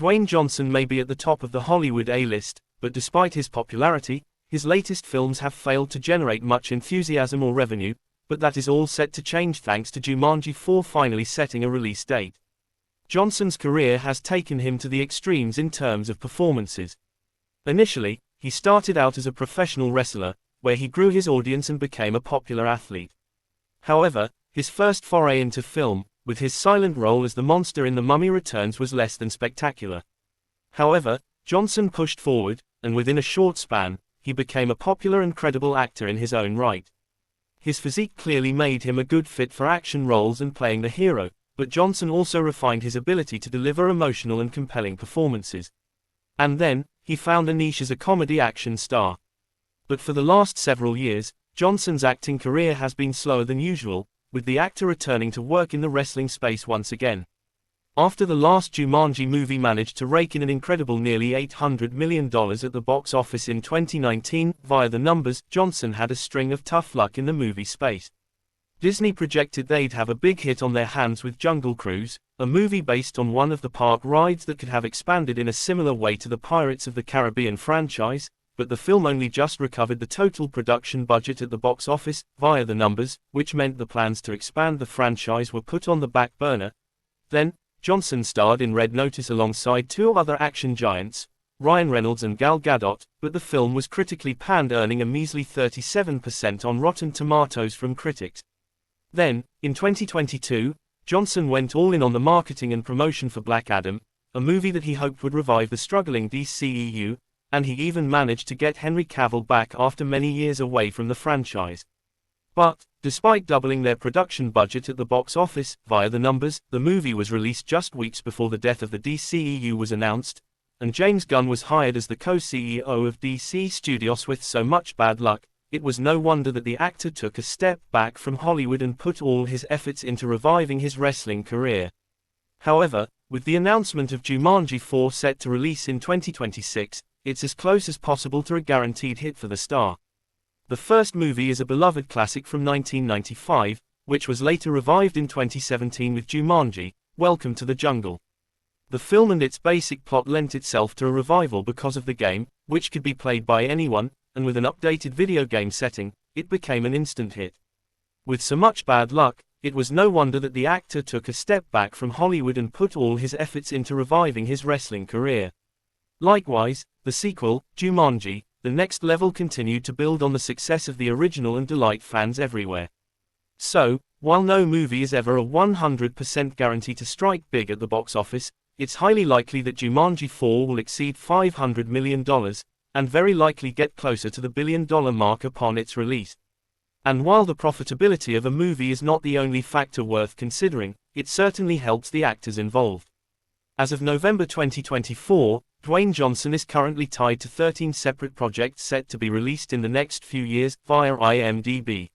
Dwayne Johnson may be at the top of the Hollywood A-list, but despite his popularity, his latest films have failed to generate much enthusiasm or revenue, but that is all set to change thanks to Jumanji 4 finally setting a release date. Johnson's career has taken him to the extremes in terms of performances. Initially, he started out as a professional wrestler, where he grew his audience and became a popular athlete. However, his first foray into film, with his silent role as the monster in The Mummy Returns, was less than spectacular. However, Johnson pushed forward, and within a short span, he became a popular and credible actor in his own right. His physique clearly made him a good fit for action roles and playing the hero, but Johnson also refined his ability to deliver emotional and compelling performances. And then, he found a niche as a comedy action star. But for the last several years, Johnson's acting career has been slower than usual, with the actor returning to work in the wrestling space once again. After the last Jumanji movie managed to rake in an incredible nearly $800 million at the box office in 2019 via the numbers, Johnson had a string of tough luck in the movie space. Disney projected they'd have a big hit on their hands with Jungle Cruise, a movie based on one of the park rides that could have expanded in a similar way to the Pirates of the Caribbean franchise, but the film only just recovered the total production budget at the box office via the numbers, which meant the plans to expand the franchise were put on the back burner. Then, Johnson starred in Red Notice alongside two other action giants, Ryan Reynolds and Gal Gadot, but the film was critically panned, earning a measly 37% on Rotten Tomatoes from critics. Then, in 2022, Johnson went all in on the marketing and promotion for Black Adam, a movie that he hoped would revive the struggling DCEU, and he even managed to get Henry Cavill back after many years away from the franchise. But, despite doubling their production budget at the box office via the numbers, the movie was released just weeks before the death of the DCEU was announced, and James Gunn was hired as the co-CEO of DC Studios. With so much bad luck, it was no wonder that the actor took a step back from Hollywood and put all his efforts into reviving his wrestling career. However, with the announcement of Jumanji 4 set to release in 2026, it's as close as possible to a guaranteed hit for the star. The first movie is a beloved classic from 1995, which was later revived in 2017 with Jumanji: Welcome to the Jungle. The film and its basic plot lent itself to a revival because of the game, which could be played by anyone, and with an updated video game setting, it became an instant hit. With so much bad luck, it was no wonder that the actor took a step back from Hollywood and put all his efforts into reviving his wrestling career. Likewise, the sequel, Jumanji: The Next Level, continued to build on the success of the original and delight fans everywhere. So, while no movie is ever a 100% guarantee to strike big at the box office, it's highly likely that Jumanji 4 will exceed $500 million, and very likely get closer to the billion-dollar mark upon its release. And while the profitability of a movie is not the only factor worth considering, it certainly helps the actors involved. As of November 2024, Dwayne Johnson is currently tied to 13 separate projects set to be released in the next few years, via IMDb.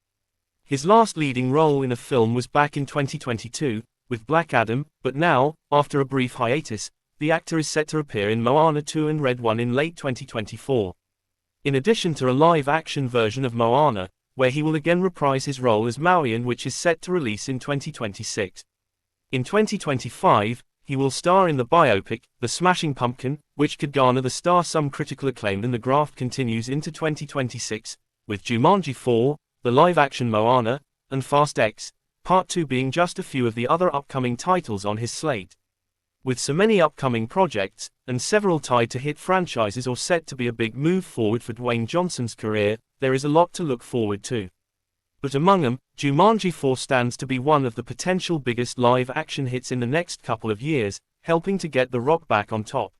His last leading role in a film was back in 2022, with Black Adam, but now, after a brief hiatus, the actor is set to appear in Moana 2 and Red 1 in late 2024. In addition to a live-action version of Moana, where he will again reprise his role as Maui, which is set to release in 2026. In 2025, he will star in the biopic, The Smashing Pumpkin, which could garner the star some critical acclaim, and the graft continues into 2026, with Jumanji 4, the live-action Moana, and Fast X, Part 2 being just a few of the other upcoming titles on his slate. With so many upcoming projects, and several tied to hit franchises or set to be a big move forward for Dwayne Johnson's career, there is a lot to look forward to. But among them, Jumanji 4 stands to be one of the potential biggest live-action hits in the next couple of years, helping to get The Rock back on top.